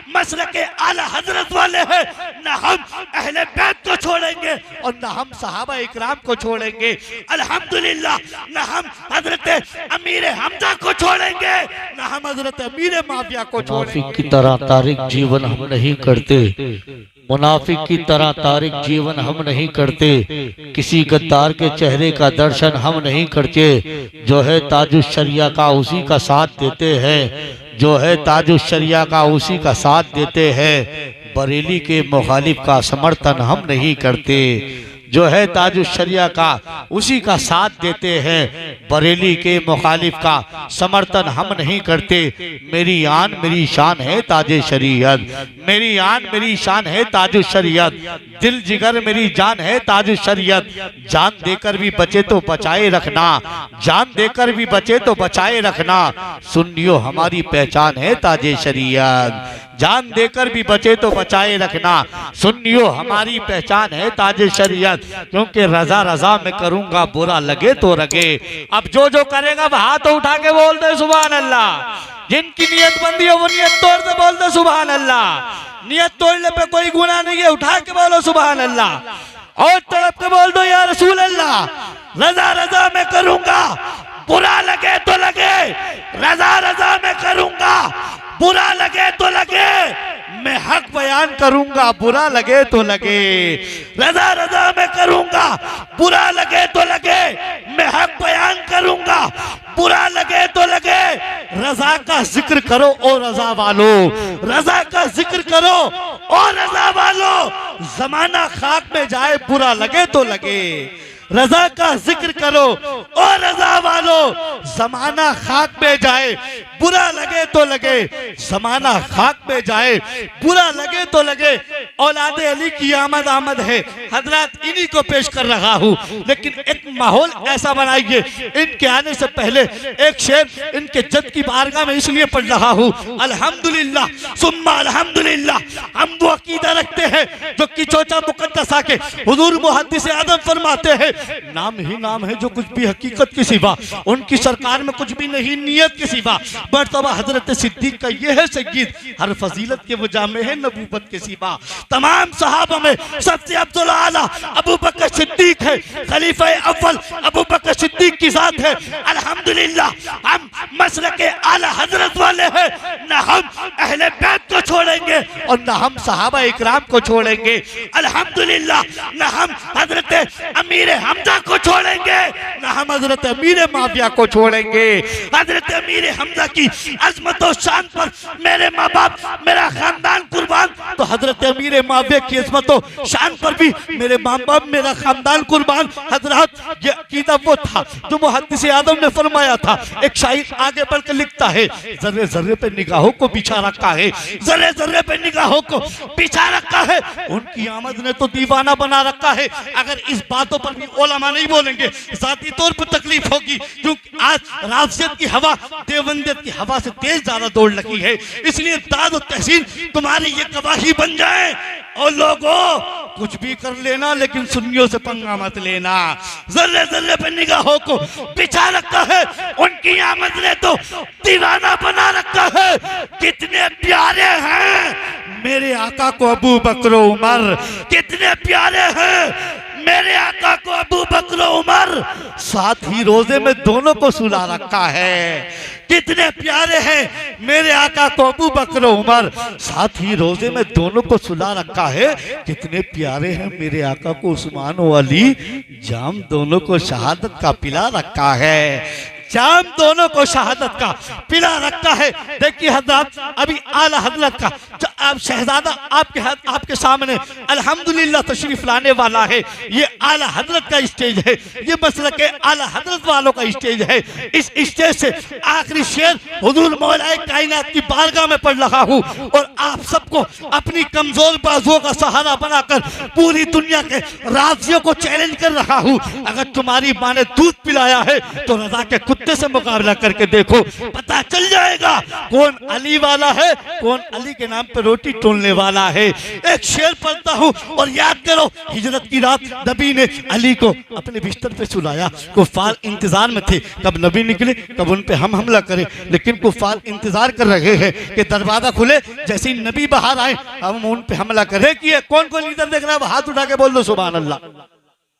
मसलक आला हजरत वाले हैं, न हम अहले बैत को छोड़ेंगे और न हम सहाबा इकराम को छोड़ेंगे। अल्हम्दुलिल्लाह, न हम हजरत अमीर हमजा को छोड़ेंगे, न हम हजरत अमीर माविया को छोड़ेंगे। मुनाफिक की तरह तारिक जीवन हम नहीं करते, मुनाफिक की तरह तारिक जीवन हम नहीं करते, किसी गद्दार के चेहरे का दर्शन हम नहीं करते। जो है ताजुश शरिया का उसी का साथ देते हैं, जो है ताजुश शरिया का उसी का साथ देते हैं। बरेली के मुखालिफ का समर्थन हम नहीं करते, जो है ताजुश शरिया का उसी का साथ देते हैं। बरेली के मुखालिफ का समर्थन हम नहीं करते। मेरी आन मेरी शान है ताजे शरीयत, मेरी आन मेरी शान है ताजुश शरीयत, दिल जिगर मेरी जान है ताजुश शरीयत। जान देकर भी बचे तो बचाए रखना, जान देकर भी बचे तो बचाए रखना। सुन्नियों हमारी पहचान है ताजे शरीयत, जान देकर भी बचे तो बचाए रखना। सुन्नियों हमारी पहचान है ताजे शरीयत, क्योंकि रजा रजा में करूंगा बुरा लगे तो लगे। अब जो करेगा वह हाथ उठा के बोल दे सुभान अल्लाह। जिनकी नियत बंदी है वो नियत तोड़ दे, बोल दे सुभान अल्लाह। नियत तोड़ने पे कोई गुनाह नहीं है, उठा के बोलो सुभान अल्लाह और तड़प के बोल दो या रसूल अल्लाह। रजा रजा में करूंगा बुरा लगे तो लगे, रजा रजा में करूंगा बुरा लगे तो लगे, मैं हक बयान करूंगा बुरा लगे तो लगे। रजा रजा में करूंगा बुरा लगे तो लगे, मैं हक बयान करूंगा बुरा लगे तो लगे। रजा का जिक्र करो ओ रजा वालो, रजा का जिक्र करो ओ रजा वालो। जमाना खाक में जाए बुरा लगे तो लगे, रजा का जिक्र करो ओ रजा वालो। जमाना खाक में जाए बुरा लगे तो लगे, जमाना खाक में जाए बुरा लगे तो लगे। औलादे अली की आमद है, हजरत इन्हीं को पेश कर रहा हूँ। लेकिन एक माहौल ऐसा बनाइए, इनके आने से पहले एक शेर इनके जद की बारगाह में इसलिए पढ़ रहा हूँ। अल्हम्दुलिल्लाह सुम्मा अल्हम्दुलिल्लाह, हम वो अकीदा रखते हैं जो कि चोचा मुकद्दसा के हुजूर मुहद्दिस आदम फरमाते हैं, नाम ही नाम है जो कुछ भी हकीकत की सिवा, उनकी सरकार में कुछ भी नहीं नियत की सिवा। मर्तबा हजरत सिद्दीक का ये है सय्यद, हर फजीलत के वो जामे है नबूवत के सिवा। तमाम सहाबा में सबसे अफजल आला अबू बकर सिद्दीक है, खलीफा अव्वल अबू बकर सिद्दीक की जात है। अल्हम्दुलिल्लाह, हम मसलक आला हजरत वाले हैं, न हम अहले बैत को छोड़ेंगे और न हम सहाबा इकराम को छोड़ेंगे। अल्हम्दुलिल्लाह, न हम हजरत अमीर हमजा को छोड़ेंगे, न हम हजरत अमीर माविया को छोड़ेंगे। हजरत अमीर हमजा की अजमत और शान पर मेरे माँ बाप मेरा खानदान कुर्बान, तो हजरत अमीर माविया की अजमत और शान पर भी मेरे माँ बाप मेरा खानदान कुर्बान। हजरत ये अकीदा वो था जो मुहद्दिस आदम ने फरमाया था। एक शायर आगे बढ़कर लिखता है, जर्रे जर्रे पे निगाहों को बिछा रखा है, जर्रे जर्रे पे निगाहों को बिछा रखा है। उनकी आमद ने तो दीवाना बना रखा है। अगर इस बातों पर भी उलमा नहीं बोलेंगे जाती तौर पर तकलीफ होगी, क्योंकि आज राफियत की हवा देवबंदियत की हवा से तेज ज्यादा दौड़ लगी है। इसलिए दाद और तहसीन तुम्हारी ये गवाही बन जाए। और लोगों कुछ भी कर लेना लेकिन सुन्नियों से पंगा मत लेना। जर्रे जर्रे पे निगाहों को बिछा रखा है, उनकी आमद ने तो दीवाना बना रखा है। कितने प्यारे हैं मेरे आका को अबू बकर उमर, कितने प्यारे हैं मेरे आका को अबू बकर उमर, साथ ही रोजे में दोनों को सुला रखा है। कितने प्यारे हैं मेरे आका को अबू बकर उमर, साथ ही रोजे में दोनों को सुला रखा है। कितने प्यारे हैं मेरे आका को उस्मान व अली, जाम दोनों को शहादत का पिला रखा है, जाम दोनों को शहादत का पिला रखा है। देखिए हजरत अभी आला हजरत का जो आप शहजादा आपके सामने अल्हम्दुलिल्लाह तशरीफ लाने वाला है। ये आला हजरत का स्टेज है, ये मसलक आला हजरत वालों का स्टेज है। इस स्टेज से आखिरी शेर हुजूर मौलाए कायनात की बारगाह में पढ़ रहा हूँ और आप सबको अपनी कमजोर बाजुओं का सहारा बनाकर पूरी दुनिया के राजियों को चैलेंज कर रहा हूँ। अगर तुम्हारी माँ ने दूध पिलाया है तो रजा के कुत्ते से मुकाबला करके देखो, पता चल जाएगा कौन अली वाला है, कौन अली के नाम पर रोटी तोड़ने वाला है। एक शेर पढ़ता हूँ और याद करो, हिजरत की रात नबी ने अली को अपने बिस्तर पे सुलाया। कुफार इंतजार में थे कब नबी निकले, कब उन पे हम हमला करें, लेकिन कुफार इंतजार कर रहे हैं कि दरवाजा खुले, जैसे ही नबी बाहर आए हम उन पे हमला करें। कि कौन कौन इधर देख रहा है, हाथ उठा के बोल दो सुभान अल्लाह।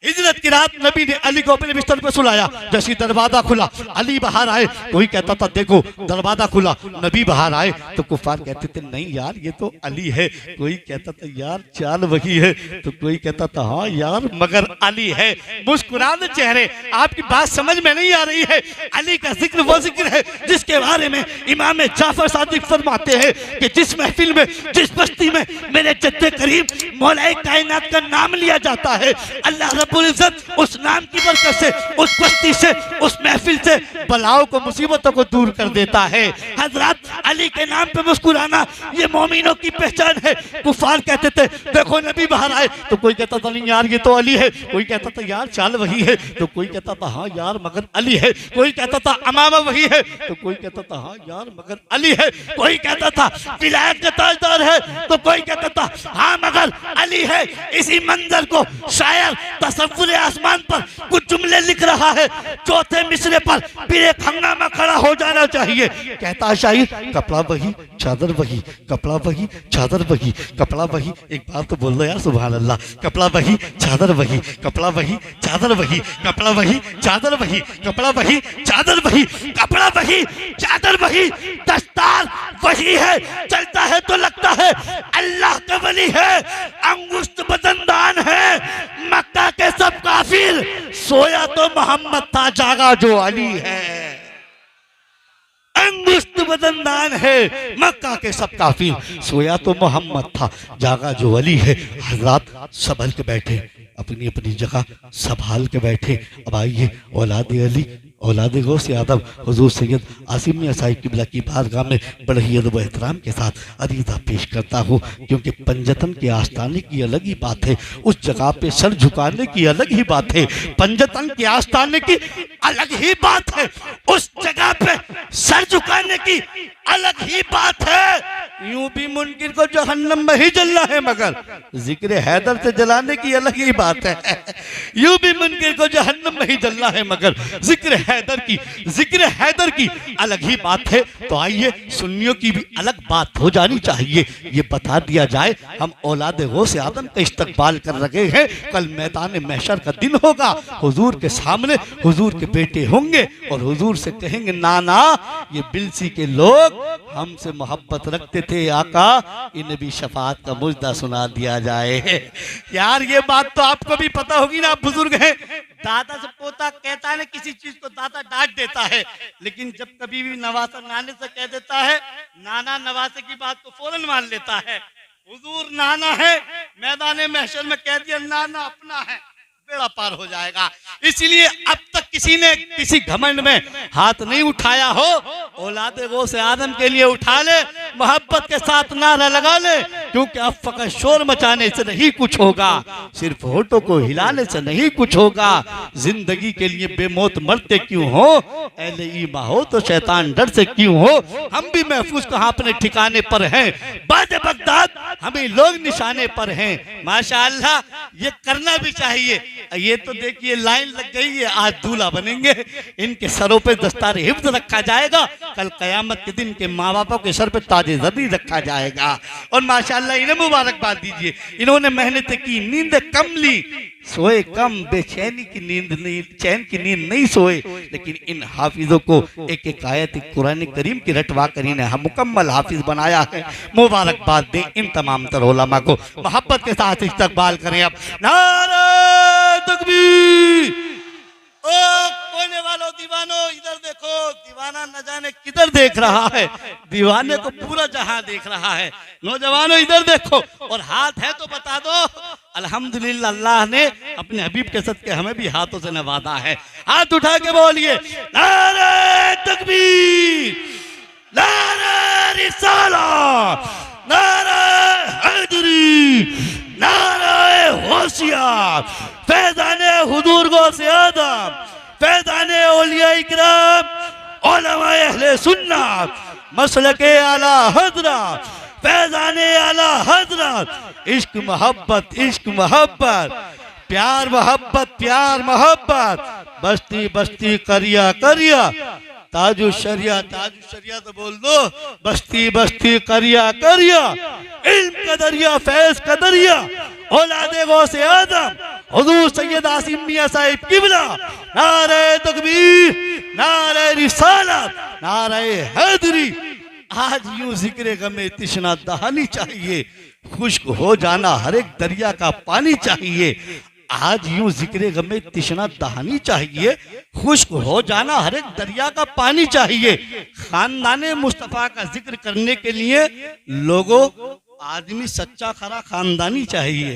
हिजरत की रात नबी ने अली को अपने बिस्तर पे सुलाया। जैसे दरवाजा खुला, अली बाहर आए, कोई कहता था देखो दरवाजा खुला, नबी बाहर आए, तो कुफार कहते थे नहीं यार ये तो अली है। कोई कहता था यार चाल वही है, तो कोई कहता था हाँ यार मगर अली है। मुस्कुराते चेहरे, आपकी बात समझ में नहीं आ रही है। अली का जिक्र वो जिक्र है जिसके बारे में इमाम जाफर सादिक फरमाते हैं कि जिस महफिल में, जिस बस्ती में मेरे जद्दे करीम मौलाए कायनात का नाम लिया जाता है, अल्लाह रब्बुल इज्जत उस नाम की बरकत से, उस बस्ती से, उस महफिल से बलाओं को, मुसीबतों को दूर कर देता है। हजरत अली के नाम पे मुस्कुराना ये मोमिनों की पहचान है। कुफार कहते थे देखो नबी बाहर आए, तो कोई कहता था नहीं यार ये तो अली है। कोई कहता था यार चाल वही है, तो कोई कहता था हाँ यार मगर अली है। कोई कहता था अमामा वही है, तो कोई कहता था हाँ यार मगर अली है। कोई कहता था विलायत का ताजदार है, तो कोई कहता था हाँ मगर अली है। इसी मंजर को शायर तसव्वुर आसमान पर कुछ जुमले लिख रहा है, चौथे मिसरे पर फिर एक हंगामा खड़ा हो जाना चाहिए। कहता है शायर कपड़ा वही चादर वही, कपड़ा वही चादर वही, कपड़ा वही। एक बार तो बोल दो यार सुभान अल्लाह। कपड़ा वही चादर वही, कपड़ा वही चादर वही, कपड़ा वही चादर वही, कपड़ा वही चादर वही, कपड़ा वही चादर वही, दस्तार वही है, चलता है तो लगता है अल्लाह का वली है, अंगुष्ठ बदनदान है। मक्का के सब काफिर, सोया तो मोहम्मद था, जागा जो अली है। अंगुष्ठ बदनदान है, मक्का के सब काफिर, सोया तो मोहम्मद था, जागा जो अली है। हजरात संभल के बैठे, अपनी अपनी जगह संभाल के बैठे। अब आइए औलाद अली, औलाद गौस आदम हुजूर सैयद आसिम मियां साहिब किबला की बारगाह में बड़े ही अदब एहतराम के साथ अरीदा पेश करता हूँ, क्योंकि पंजतन के आस्थाने की अलग ही बात है, उस जगह पे सर झुकाने की अलग ही बात है। पंजतन के आस्थाने की अलग ही बात है, उस जगह पे सर झुकाने की अलग ही बात है। यूं भी मुनकिर को जहन्नम में ही जलना है, मगर जिक्र हैदर से जलाने की अलग ही बात है। यूं भी मुनकिर को जहन्नम में ही जलना है, मगर जिक्र हैदर की अलग ही बात है। तो आइए सुन्नियों की भी अलग बात हो जानी चाहिए, ये बता दिया जाए। हम औलाद गौस आदम का इस्तकबाल कर रहे हैं। कल मैदान महशर का दिन होगा, हुजूर के सामने हुजूर के बेटे होंगे और हुजूर से कहेंगे नाना ये बिलसी के लोग हमसे मोहब्बत रखते थे आका, इन्हें भी शफाअत का मुजदा सुना दिया जाए। यार ये बात तो आपको भी पता होगी ना, आप बुजुर्ग हैं। दादा से पोता कहता है ना किसी चीज को, दादा डांट देता है, लेकिन जब कभी भी नवासा नाने से कह देता है, नाना नवासे की बात को फौरन मान लेता है। हुजूर नाना है, मैदान महशर में कह दिया नाना अपना है, बेड़ा पार हो जाएगा। इसलिए अब तक किसी ने किसी घमंड में हाथ नहीं उठाया हो, औलाद गौस आदम के लिए उठा ले, मोहब्बत के साथ नारा लगा ले, क्योंकि अब फकत शोर मचाने से नहीं कुछ होगा, सिर्फ होठों को हिलाने से नहीं कुछ होगा। जिंदगी के लिए बेमौत मरते क्यों हो, अहले ईमान हो तो शैतान डर से क्यों हो। हम भी महफूज कहाँ अपने ठिकाने पर हैं, बाद बगदाद हमें लोग निशाने पर हैं। माशाअल्लाह ये करना भी चाहिए। ये तो देखिए लाइन लग गई है, आज दूल्हा बनेंगे, इनके सरों पे दस्तार हिफ्ज रखा जाएगा, कल कयामत के दिन के माँ बापों के सर पे ताजे ज़दी रखा जाएगा। और माशाअल्लाह इन्हें मुबारकबाद दीजिए, इन्होंने मेहनत की, नींद कम ली, सोए कम, बेचैनी की नींद नहीं, चैन की नींद नहीं सोए, लेकिन इन हाफिजों को एक एक आयत कुरान करीम की रटवा कर इन्हें मुकम्मल हाफिज बनाया है। मुबारकबाद दें इन तमाम तर उलमा को, मोहब्बत के साथ इस्तकबाल करें। अब नारे तकबीर। ओ कोने वालों दीवानों इधर देखो, दीवाना न जाने किधर देख रहा है, दीवाने को पूरा जहां देख रहा है। नौजवानों इधर देखो, और हाथ है तो बता दो। अल्हम्दुलिल्लाह अल्लाह ने अपने हबीब के सदके हमें भी हाथों से नवाजा है। हाथ उठा के बोलिए नारे तकबीर, नारे रिसाला, नारे हैदरी, नारे होशियार, फैज़ाने हुजूर गौसे आदम, फैज़ाने औलिया इकराम, उलमा अहले सुन्नत, मसलके आला हज़रत, फैजाने आला हजरत। इश्क मोहब्बत, इश्क मोहब्बत, प्यार मोहब्बत, प्यार मोहब्बत, बस्ती बस्ती करिया करिया, ताजु शरिया तो बोल दो, बस्ती बस्ती करिया करिया, इल्म का दरिया, फैज का दरिया, औलादे गौसे आदम हुजूर सैयद आसिम मियां साहिब किबला, नारे तकबीर, नारे रिसालत, नारे हैदरी। आज यूं जिक्र गमे तिश्ना दहानी चाहिए, खुश्क हो जाना हर एक दरिया का पानी चाहिए। आज यूं जिक्र गमे तिश्ना दहानी चाहिए, खुश्क हो जाना हर एक दरिया का पानी चाहिए। खानदाने मुस्तफा का जिक्र करने के लिए लोगों, आदमी सच्चा खरा खानदानी चाहिए।